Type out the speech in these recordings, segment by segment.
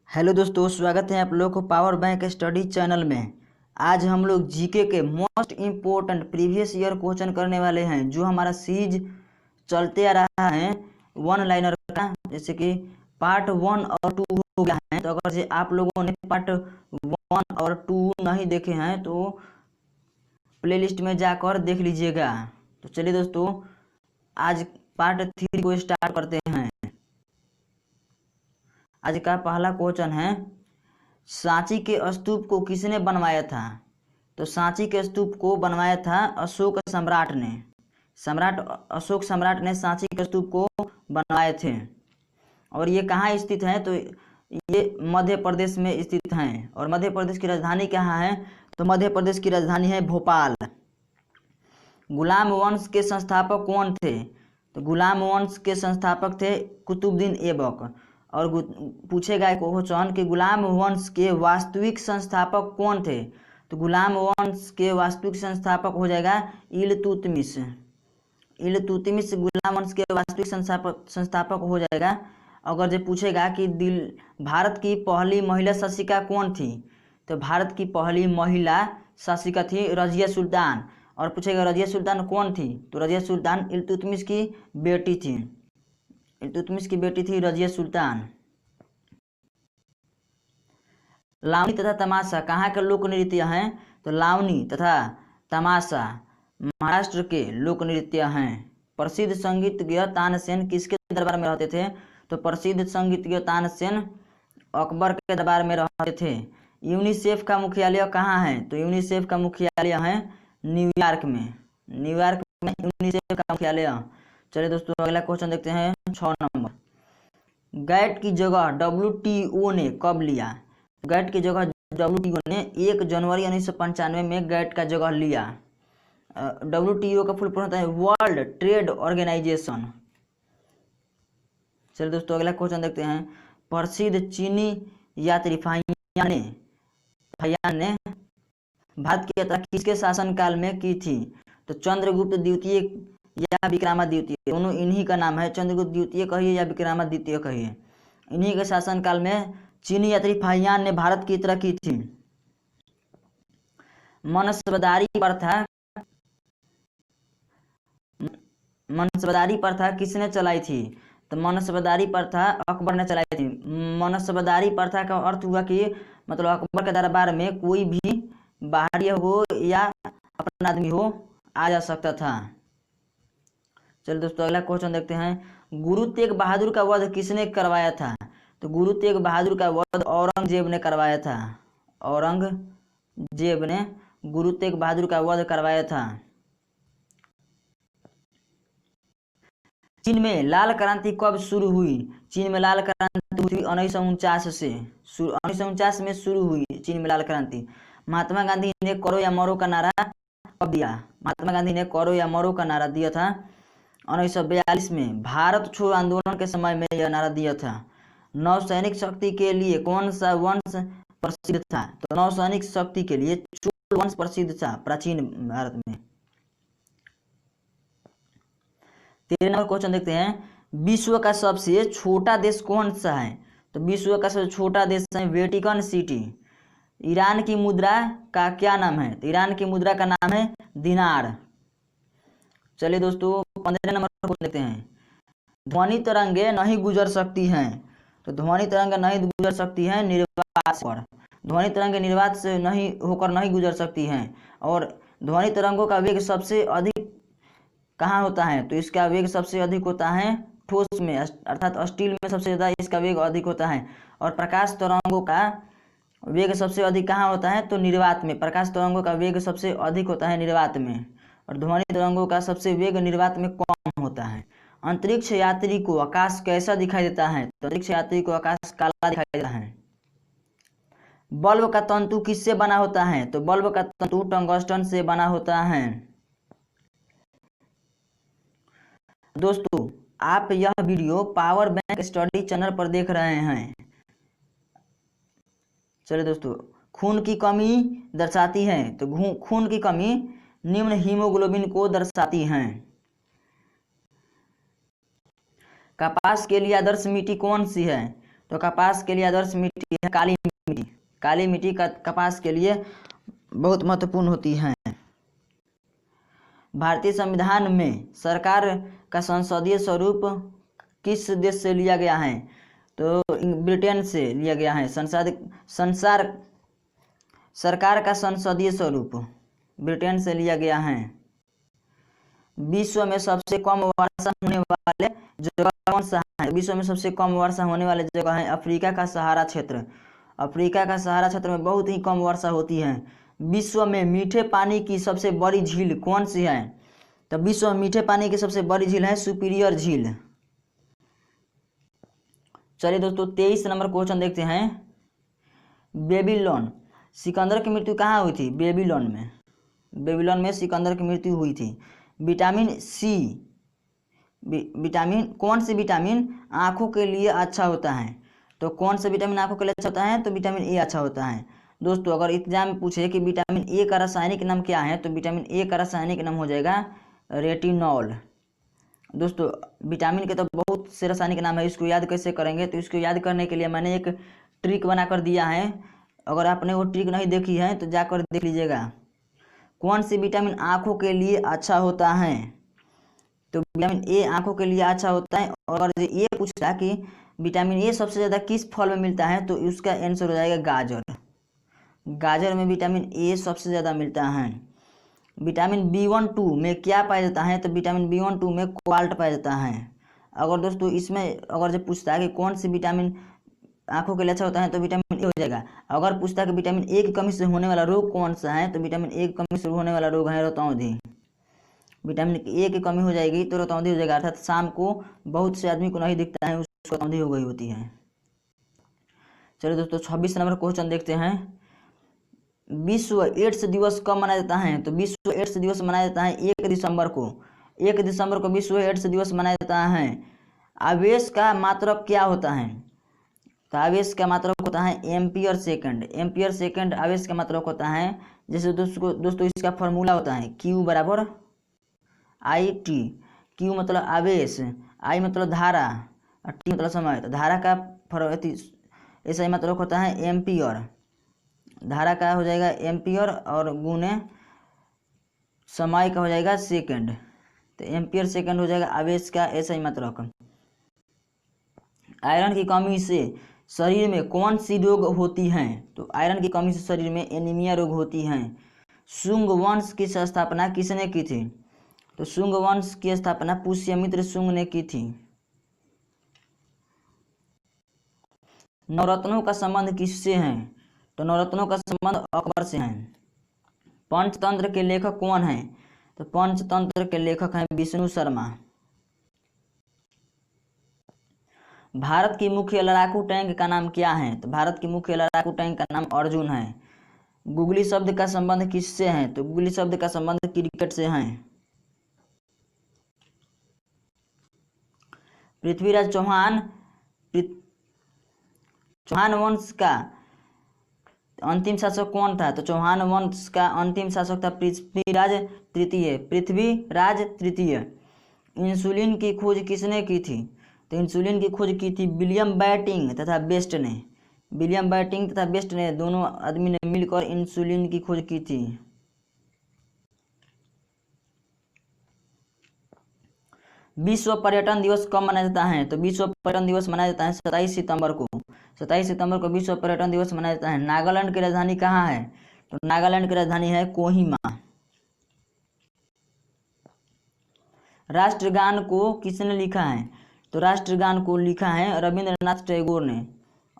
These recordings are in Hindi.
हेलो दोस्तों, स्वागत है आप लोग को पावर बैंक स्टडी चैनल में। आज हम लोग जीके के most important previous year question करने वाले हैं, जो हमारा सीरीज चलते आ रहा है वन लाइनर का। जैसे कि पार्ट 1 और 2 हो गया है, तो अगर से आप लोगों ने पार्ट 1 और 2 नहीं देखे हैं तो प्लेलिस्ट में जाकर देख लीजिएगा। तो चलिए दोस्तों, आज पार्ट 3 को स्टार्ट करते हैं। आज का पहला क्वेश्चन है, सांची के स्तूप को किसने बनवाया था? तो सांची के स्तूप को बनवाया था अशोक सम्राट ने। अशोक सम्राट ने सांची के स्तूप को बनवाए थे। और ये कहाँ स्थित है? तो ये मध्य प्रदेश में स्थित हैं। और मध्य प्रदेश की राजधानी कहाँ है? तो मध्य प्रदेश की राजधानी है भोपाल। गुलाम वंश के संस्थापक कौन थे? तो गुलाम वंश के संस्थापक थे कुतुबुद्दीन ऐबक। और पूछेगा क्वेश्चन कि गुलाम वंश के वास्तविक संस्थापक कौन थे? तो गुलाम वंश के वास्तविक संस्थापक हो जाएगा इल्तुतमिश। इल्तुतमिश गुलाम वंश के वास्तविक संस्थापक हो जाएगा। अगर जो पूछेगा कि भारत की पहली महिला शासिका कौन थी? तो भारत की पहली महिला शासिका थी रजिया सुल्तान। और पूछेगा रजिया सुल्तान कौन थी? तो रजिया सुल्तान इल्तुतमिश की बेटी थी। इल्तुतमिश की बेटी थी रजिया सुल्तान। लावनी तथा तमाशा कहाँ के लोक नृत्य हैं? तो लावनी तथा तमाशा महाराष्ट्र के लोक नृत्य हैं। प्रसिद्ध संगीतज्ञ तानसेन किसके दरबार में रहते थे? तो प्रसिद्ध संगीतज्ञ तानसेन अकबर के दरबार में रहते थे। यूनिसेफ का मुख्यालय कहाँ है? तो यूनिसेफ का मुख्यालय है न्यूयॉर्क में। न्यूयॉर्क में यूनिसेफ का मुख्यालय। चलिए दोस्तों, अगला क्वेश्चन देखते हैं 6 नंबर। गैट की जगह WTO ने कब लिया? गैट की जगह WTO ने 1 जनवरी 1995 में गैट का जगह लिया। WTO का फुल फॉर्म होता है वर्ल्ड ट्रेड ऑर्गेनाइजेशन। चलिए दोस्तों, अगला क्वेश्चन देखते हैं। प्रसिद्ध चीनी यात्री फाहियान ने भारत की यात्रा किसके शासनकाल में की थी? तो चंद्रगुप्त द्वितीय या विक्रमादित्य, दोनों इन्हीं का नाम है। चंद्रगुप्त द्वितीय कहिए या विक्रमादित्य कहिए, इन्हीं के शासनकाल में चीनी यात्री फाहियान ने भारत की यात्रा की थी। मनसबदारी प्रथा किसने चलाई थी? तो मनसबदारी प्रथा अकबर ने चलाई थी। मनसबदारी प्रथा का अर्थ हुआ कि मतलब अकबर के दरबार में कोई भी बाहरी हो या अपना आदमी हो आ जा सकता था। चलिए दोस्तों, अगला क्वेश्चन देखते हैं। गुरु तेग बहादुर का वध किसने करवाया था? तो गुरु तेग बहादुर का वध औरंगजेब ने करवाया था। औरंगजेब ने गुरु तेग बहादुर का वध करवाया था। चीन में लाल क्रांति कब शुरू हुई? चीन में लाल क्रांति हुई 1949 से। 1949 में शुरू हुई चीन में लाल क्रांति। महात्मा गांधी ने करो या मरो का नारा कब दिया? महात्मा गांधी ने करो या मरो का नारा दिया था 1942 में। भारत छोड़ो आंदोलन के समय में यह नारा दिया था। नौसैनिक शक्ति के लिए कौन सा वंश प्रसिद्ध था? तो नौसैनिक शक्ति के लिए चोल वंश प्रसिद्ध था प्राचीन भारत में। 13 नंबर क्वेश्चन देखते हैं। विश्व का सबसे छोटा देश कौन सा है? तो विश्व का सबसे छोटा देश है वेटिकन सिटी। ईरान की मुद्रा का क्या नाम है? तो ईरान की मुद्रा का नाम है दिनार। चलिए दोस्तों, 15 नंबर क्वेश्चन देखते हैं। ध्वनि तरंगे नहीं गुजर सकती हैं। तो ध्वनि तरंगे नहीं गुजर सकती हैं निर्वात पर। ध्वनि तरंगे निर्वात से नहीं होकर नहीं गुजर सकती हैं। और ध्वनि तरंगों का वेग सबसे अधिक कहाँ होता है? तो इसका वेग सबसे अधिक होता है ठोस में, अर्थात स्टील में सबसे ज़्यादा इसका वेग अधिक होता है। और प्रकाश तरंगों का वेग सबसे अधिक कहाँ होता है? तो निर्वात में। प्रकाश तरंगों का वेग सबसे अधिक होता है निर्वात में। और ध्वनि तरंगों का सबसे वेग निर्वात में कम होता है। अंतरिक्ष यात्री को आकाश कैसा दिखाई देता है? तो अंतरिक्ष यात्री को आकाश काला दिखाई देता है। बल्ब का तंतु किससे बना होता है? तो बल्ब का तंतु टंगस्टन से बना होता है। दोस्तों, आप यह video power bank study channel पर देख रहे हैं। चलिए दोस्तों, खून की कमी दर्शाती है। तो खून की कमी निम्न हीमोग्लोबिन को दर्शाती है। कपास के लिए आदर्श मिट्टी कौन सी है? तो कपास के लिए आदर्श मिट्टी है काली मिट्टी। काली मिट्टी का कपास के लिए बहुत महत्वपूर्ण होती है। भारतीय संविधान में सरकार का संसदीय स्वरूप किस देश से लिया गया है? तो ब्रिटेन से लिया गया है। सरकार का संसदीय स्वरूप ब्रिटेन से लिया गया है। विश्व में सबसे कम वर्षा होने वाले जगह कौन सा है? विश्व में सबसे कम वर्षा होने वाले जगह है अफ्रीका का सहारा क्षेत्र। अफ्रीका का सहारा क्षेत्र में बहुत ही कम वर्षा होती है। विश्व में मीठे पानी की सबसे बड़ी झील कौन सी है? तो विश्व में मीठे पानी की सबसे बड़ी झील है सुपीरियर झील। चलिए दोस्तों 23 नंबर क्वेश्चन देखते हैं। बेबीलोन, सिकंदर की मृत्यु कहाँ हुई थी? बेबीलोन में। बेबीलोन में सिकंदर की मृत्यु हुई थी। विटामिन सी, विटामिन कौन सी विटामिन आंखों के लिए अच्छा होता है? तो कौन सा विटामिन आंखों के लिए अच्छा होता है? तो विटामिन ए अच्छा होता है। दोस्तों अगर एग्जाम में पूछे कि विटामिन ए का रासायनिक नाम क्या है, तो विटामिन ए का रासायनिक नाम हो जाएगा रेटिनॉल। दोस्तों विटामिन के तो बहुत से रासायनिक नाम है, इसको याद कैसे करेंगे? तो इसको याद करने के लिए मैंने एक ट्रिक बनाकर दिया है। अगर आपने वो ट्रिक नहीं देखी है तो जाकर देख लीजिएगा। कौन सी विटामिन आंखों के लिए अच्छा होता है? तो विटामिन ए आंखों के लिए अच्छा होता है। और अगर ये पूछता कि विटामिन ए सबसे ज़्यादा किस फल में मिलता है, तो उसका आंसर हो जाएगा गाजर। गाजर में विटामिन ए सबसे ज़्यादा मिलता है। विटामिन B12 में क्या पाया जाता है? तो विटामिन B12 में कोबाल्ट पाया जाता है। अगर दोस्तों इसमें अगर जब पूछता है कि कौन सी विटामिन आंखों के लिए अच्छा होता है, तो विटामिन ए हो जाएगा। अगर पूछता है कि विटामिन ए की कमी से होने वाला रोग कौन सा है, तो विटामिन ए की कमी से होने वाला रोग है रतौंधी। विटामिन ए की कमी हो जाएगी तो रतौंधी हो जाएगा, अर्थात शाम को बहुत से आदमी को नहीं दिखता है, उसको रतौंधी हो गई होती है। चलिए दोस्तों 26 नंबर क्वेश्चन देखते हैं। विश्व एड्स दिवस कब मनाया जाता है? तो विश्व एड्स दिवस मनाया जाता है 1 दिसंबर को। 1 दिसंबर को विश्व एड्स दिवस मनाया जाता है। आवेश का मात्रक क्या होता है? तो आवेश का मात्रक होता है एम्पियर सेकंड। एम्पियर सेकंड आवेश का मात्रक होता है। जैसे दोस्तों इसका फॉर्मूला होता है Q बराबर IT। Q मतलब आवेश, I मतलब धारा और T मतलब समय। तो धारा का ऐसा ही मात्रक होता है एम्पियर। धारा का हो जाएगा एम्पियर और गुने समय का हो जाएगा सेकंड। तो एम्पियर सेकंड हो जाएगा आवेश का ऐसा ही मात्रक। आयरन की कमी से शरीर में कौन सी रोग होती हैं? तो आयरन की कमी से शरीर में एनीमिया रोग होती हैं। शुंग वंश की स्थापना किसने की थी? तो शुंग वंश की स्थापना पुष्यमित्र शुंग ने की थी। नवरत्नों का संबंध किससे है? तो नवरत्नों का संबंध अकबर से है। पंचतंत्र के लेखक कौन हैं? तो पंचतंत्र के लेखक हैं विष्णु शर्मा। भारत की मुख्य लड़ाकू टैंक का नाम क्या है? तो भारत की मुख्य लड़ाकू टैंक का नाम अर्जुन है। गुगली शब्द का संबंध किससे है? तो गुगली शब्द का संबंध क्रिकेट से है। पृथ्वीराज चौहान वंश का अंतिम शासक कौन था? तो चौहान वंश का अंतिम शासक था पृथ्वीराज तृतीय। इंसुलिन की खोज किसने की थी? तो इंसुलिन की खोज की थी विलियम बैटिंग तथा बेस्ट ने। विलियम बैटिंग तथा बेस्ट ने दोनों आदमी ने मिलकर इंसुलिन की खोज की थी। विश्व पर्यटन दिवस कब मनाया जाता है? तो विश्व पर्यटन दिवस मनाया जाता है 27 सितंबर को। 27 सितंबर को विश्व पर्यटन दिवस मनाया जाता है। नागालैंड की राजधानी कहाँ है? तो नागालैंड की राजधानी है कोहिमा। राष्ट्रगान को किसने लिखा है? तो राष्ट्रगान को लिखा है रविंद्रनाथ टैगोर ने।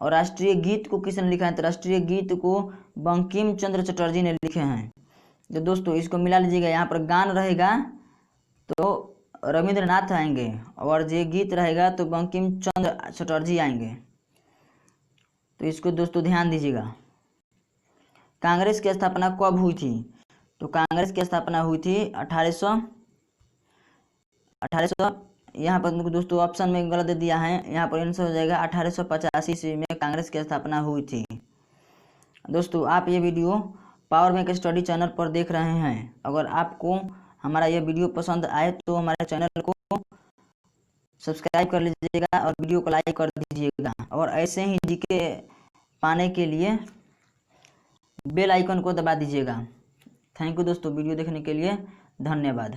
और राष्ट्रीय गीत को किसने लिखा है? तो राष्ट्रीय गीत को बंकिम चंद्र चटर्जी ने लिखे हैं। तो दोस्तों इसको मिला लीजिएगा, यहाँ पर गान रहेगा तो रविंद्रनाथ आएंगे और ये गीत रहेगा तो बंकिम चंद्र चटर्जी आएंगे। तो इसको दोस्तों ध्यान दीजिएगा। कांग्रेस की स्थापना कब हुई थी? तो कांग्रेस की स्थापना हुई थी 1800 यहाँ पर दोस्तों ऑप्शन में गलत दे दिया है, यहाँ पर आंसर हो जाएगा 1885 ईस्वी में कांग्रेस की स्थापना हुई थी। दोस्तों आप ये video power bank study channel पर देख रहे हैं। अगर आपको हमारा ये वीडियो पसंद आए तो हमारे चैनल को सब्सक्राइब कर लीजिएगा और वीडियो को लाइक कर दीजिएगा। और ऐसे ही जीके पाने के लिए बेल आइकन को दबा दीजिएगा। थैंक यू दोस्तों, वीडियो देखने के लिए धन्यवाद।